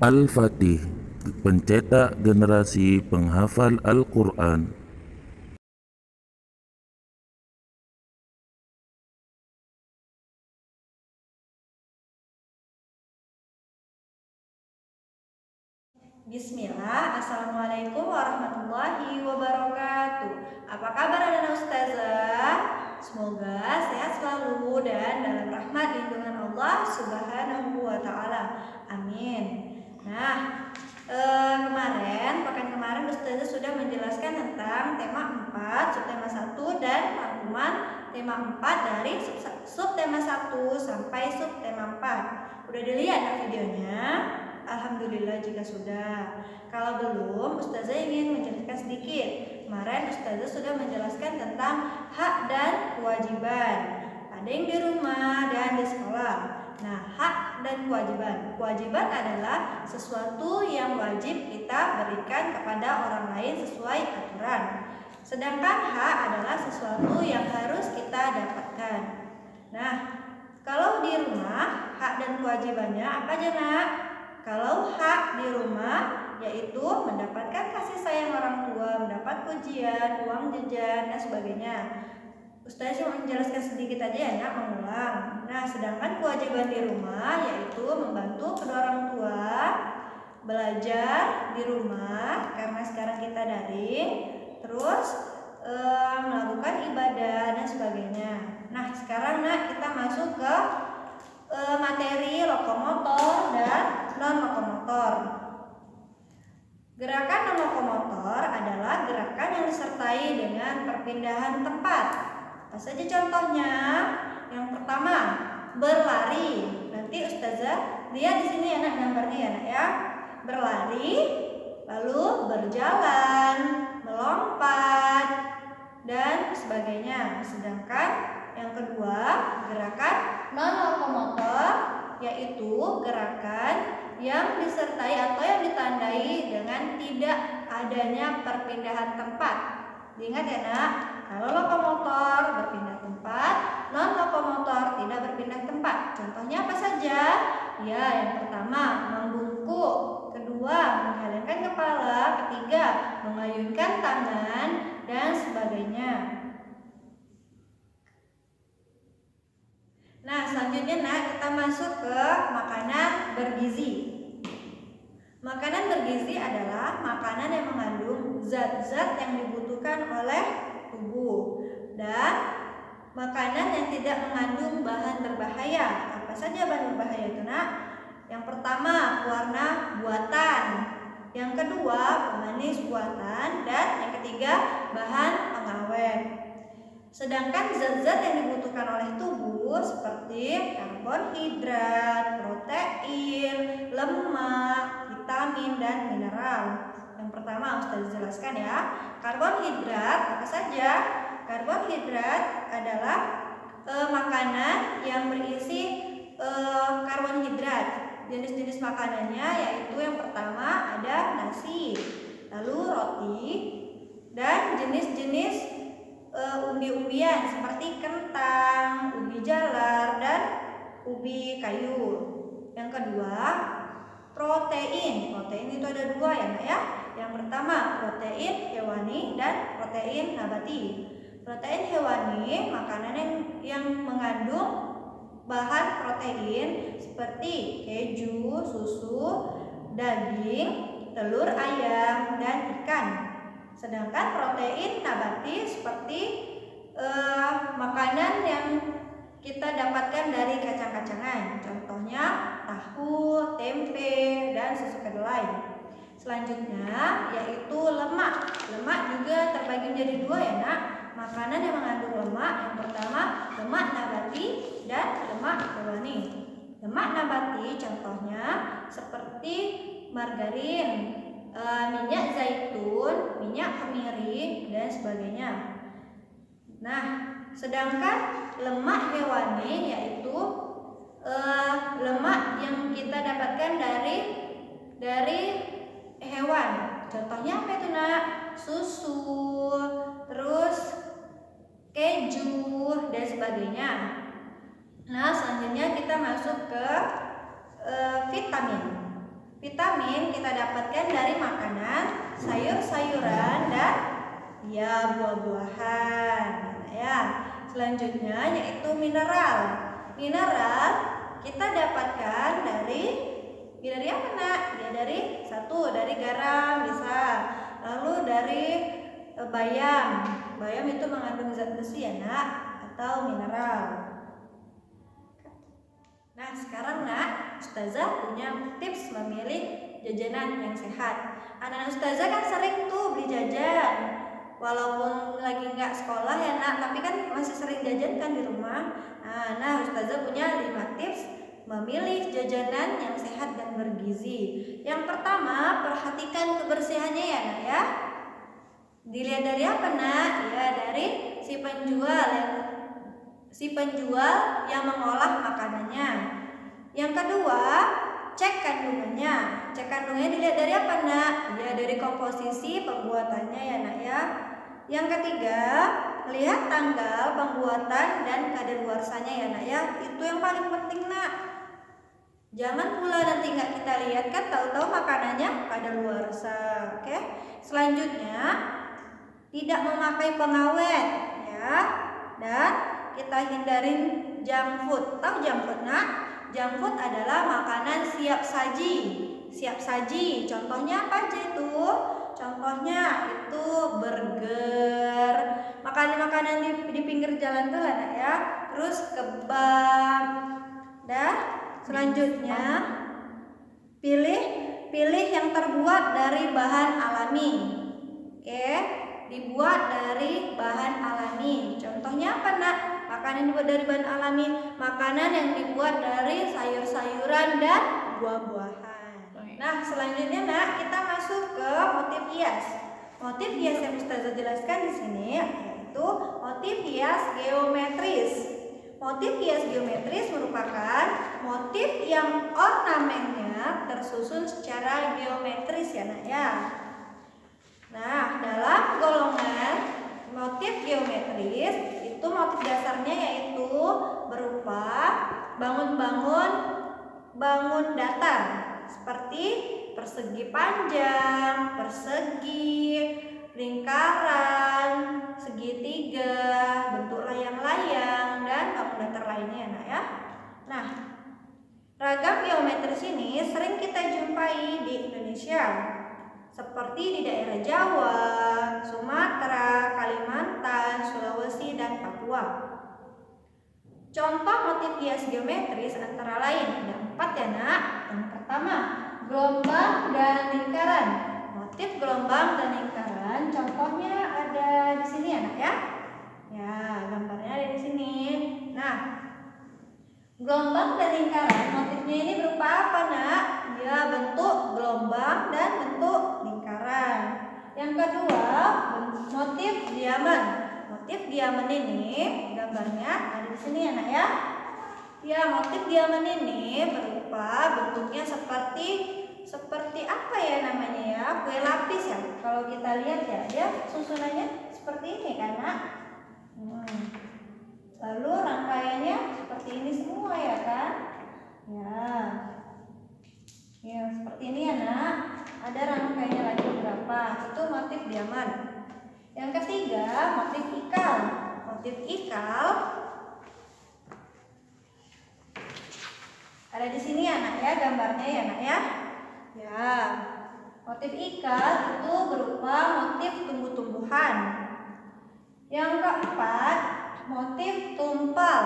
Al-Fatih, pencetak generasi penghafal Al-Quran. Bismillah, Assalamualaikum warahmatullahi wabarakatuh. Apa kabar anak-anak ustazah? Semoga sehat selalu dan dalam rahmat lindungan Allah subhanahu wa ta'ala. Amin. Nah, pekan kemarin ustazah sudah menjelaskan tentang tema 4, subtema 1 dan rangkuman tema 4 dari subtema 1 sampai subtema 4. Udah dilihat videonya? Alhamdulillah jika sudah. Kalau belum, ustazah ingin menjelaskan sedikit. Kemarin ustazah sudah menjelaskan tentang hak dan kewajiban. Ada yang di rumah dan di sekolah. Nah, hak dan kewajiban. Kewajiban adalah sesuatu yang wajib kita berikan kepada orang lain sesuai aturan. Sedangkan hak adalah sesuatu yang harus kita dapatkan. Nah, kalau di rumah, hak dan kewajibannya apa aja, Nak? Kalau hak di rumah yaitu mendapatkan kasih sayang orang tua, mendapat pujian, uang jajan, dan sebagainya. Ustazah cuma menjelaskan sedikit aja ya, Nak, mengulang. Nah, sedangkan kewajiban di rumah yaitu membantu kedua orang tua belajar di rumah karena sekarang kita daring, terus melakukan ibadah dan sebagainya. Nah, sekarang Nak kita masuk ke materi lokomotor dan non-lokomotor. Gerakan non-lokomotor adalah gerakan yang disertai dengan perpindahan tempat. Apa saja contohnya? Yang pertama, berlari. Nanti ustazah lihat di sini ya, Nak, gambarnya ya, Nak, ya. Berlari, lalu berjalan, melompat, dan sebagainya. Sedangkan yang kedua, gerakan non-lokomotor yaitu gerakan yang disertai atau yang ditandai dengan tidak adanya perpindahan tempat. Diingat ya, Nak, kalau lokomotor berpindah tempat, non-lokomotor tidak berpindah tempat. Contohnya apa saja? Ya, yang pertama membungkuk, kedua menggelengkan kepala, ketiga mengayunkan tangan, dan sebagainya. Nah, selanjutnya Nak, kita masuk ke makanan bergizi. Makanan bergizi adalah makanan yang mengandung zat-zat yang dibutuhkan oleh tubuh dan makanan yang tidak mengandung bahan berbahaya. Apa saja bahan berbahaya itu, Nak? Yang pertama, pewarna buatan. Yang kedua, pemanis buatan, dan yang ketiga, bahan pengawet. Sedangkan zat-zat yang dibutuhkan oleh tubuh seperti karbohidrat, protein, lemak, vitamin, dan mineral. Yang pertama Ustaz jelaskan ya. Karbohidrat apa saja? Karbohidrat adalah makanan yang berisi karbonhidrat. Jenis-jenis makanannya yaitu yang pertama ada nasi, lalu roti, dan jenis-jenis umbi-umbian seperti kentang, ubi jalar, dan ubi kayu. Yang kedua, protein. Protein itu ada dua ya, Nak, ya. Yang pertama protein hewani dan protein nabati. Protein hewani makanan yang mengandung bahan protein seperti keju, susu, daging, telur ayam, dan ikan. Sedangkan protein nabati seperti makanan yang kita dapatkan dari kacang-kacangan. Contohnya tahu, tempe, dan susu kedelai. Selanjutnya yaitu lemak. Lemak juga terbagi menjadi dua ya, Nak. Makanan yang mengandung lemak, yang pertama lemak nabati dan lemak hewani. Lemak nabati contohnya seperti margarin, minyak zaitun, minyak kemiri, dan sebagainya. Nah, sedangkan lemak hewani yaitu lemak yang kita dapatkan dari hewan. Contohnya apa itu, Nak? Susu, terus keju, dan sebagainya. Nah, selanjutnya kita masuk ke vitamin. Vitamin kita dapatkan dari makanan, sayur-sayuran, dan ya buah-buahan. Ya. Selanjutnya yaitu mineral. Mineral kita dapatkan dari apa nak? Ya dari dari garam bisa. Lalu dari bayam. Bayam itu mengandung zat besi ya nak, atau mineral. Nah sekarang nak, Ustazah punya tips memilih jajanan yang sehat. Anak-anak Ustazah kan sering tuh beli jajan, walaupun lagi nggak sekolah ya nak, tapi kan masih sering jajan kan di rumah. Nah Ustazah punya 5 tips memilih jajanan yang sehat dan bergizi. Yang pertama, perhatikan kebersihannya ya nak ya. Dilihat dari apa nak? Ya dari si penjual yang mengolah makanannya. Yang kedua, cek kandungannya. Cek kandungannya dilihat dari apa nak? Ya dari komposisi pembuatannya ya nak ya. Yang ketiga, lihat tanggal pembuatan dan kadaluarsanya ya nak ya. Itu yang paling penting nak. Jangan pula nanti nggak kita lihat kan tahu-tahu makanannya kadaluarsa. Oke. Selanjutnya, tidak memakai pengawet ya. Dan kita hindarin junk food. Tahu junk food nak? Junk food adalah makanan siap saji. Siap saji. Contohnya apa aja itu? Contohnya itu burger, makanan-makanan di pinggir jalan tuh lah ya. Terus kebab. Dan selanjutnya pilih yang terbuat dari bahan alami. Oke, dibuat dari bahan alami. Contohnya apa nak? Makanan dibuat dari bahan alami, makanan yang dibuat dari sayur-sayuran dan buah-buahan. Nah, selanjutnya nak, kita masuk ke motif hias. Motif hias yang Ustazah jelaskan di sini yaitu motif hias geometris. Motif hias geometris merupakan motif yang ornamennya tersusun secara geometris ya nak ya. Nah, dalam golongan motif geometris itu motif dasarnya yaitu berupa bangun datar seperti persegi panjang, persegi, lingkaran, segitiga, bentuk layang-layang, dan bangun datar lainnya nah ya. Nah, ragam geometris ini sering kita jumpai di Indonesia, seperti di daerah Jawa, Sumatera, Kalimantan, Sulawesi, dan Papua. Contoh motif hias geometris antara lain ada 4 ya nak. Yang pertama, gelombang dan lingkaran. Motif gelombang dan lingkaran contohnya ada di sini ya nak ya. Ya, gambarnya ada di sini. Nah, gelombang dan lingkaran motifnya ini berupa apa nak? Ya, bentuk gelombang dan bentuk lingkaran. Yang kedua, motif diamond. Motif diamond ini gambarnya ada di sini ya nak ya. Ya, motif diamond ini berupa bentuknya seperti apa ya namanya ya? Kue lapis ya. Kalau kita lihat ya, dia susunannya seperti ini kan nak. Lalu rangkaiannya seperti ini semua ya kan? Ya, seperti ini ya nak. Ada rangkaiannya lagi berapa? Itu motif diamond. Yang ketiga, motif ikal. Motif ikal ada di sini ya nak ya, gambarnya ya nak ya. Ya, motif ikal itu berupa motif tumbuh-tumbuhan. Yang keempat, motif tumpal.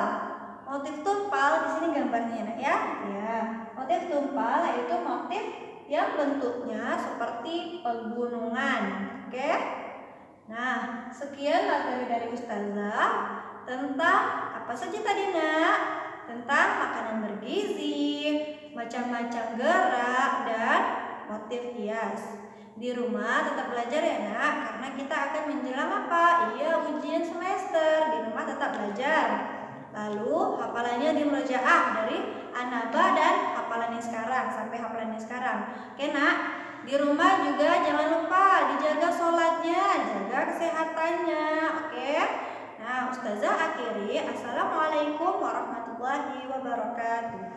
Motif tumpal di sini gambarnya ya nak ya. Ya, motif tumpal yaitu motif yang bentuknya seperti pegunungan. Oke. Nah, sekian materi dari Ustazah tentang apa saja tadi nak? Tentang makanan bergizi, macam-macam gerak, dan motif hias. Di rumah tetap belajar ya nak, karena kita akan menjelang apa? Iya, ujian semester. Di rumah tetap belajar. Lalu hafalannya di murojaah dari An-Naba dan hafalannya sekarang sampai hafalannya sekarang. Oke nak, di rumah juga jangan lupa dijaga sholatnya, jaga kesehatannya. Oke. Nah, Ustazah akhiri. Assalamualaikum warahmatullahi wabarakatuh.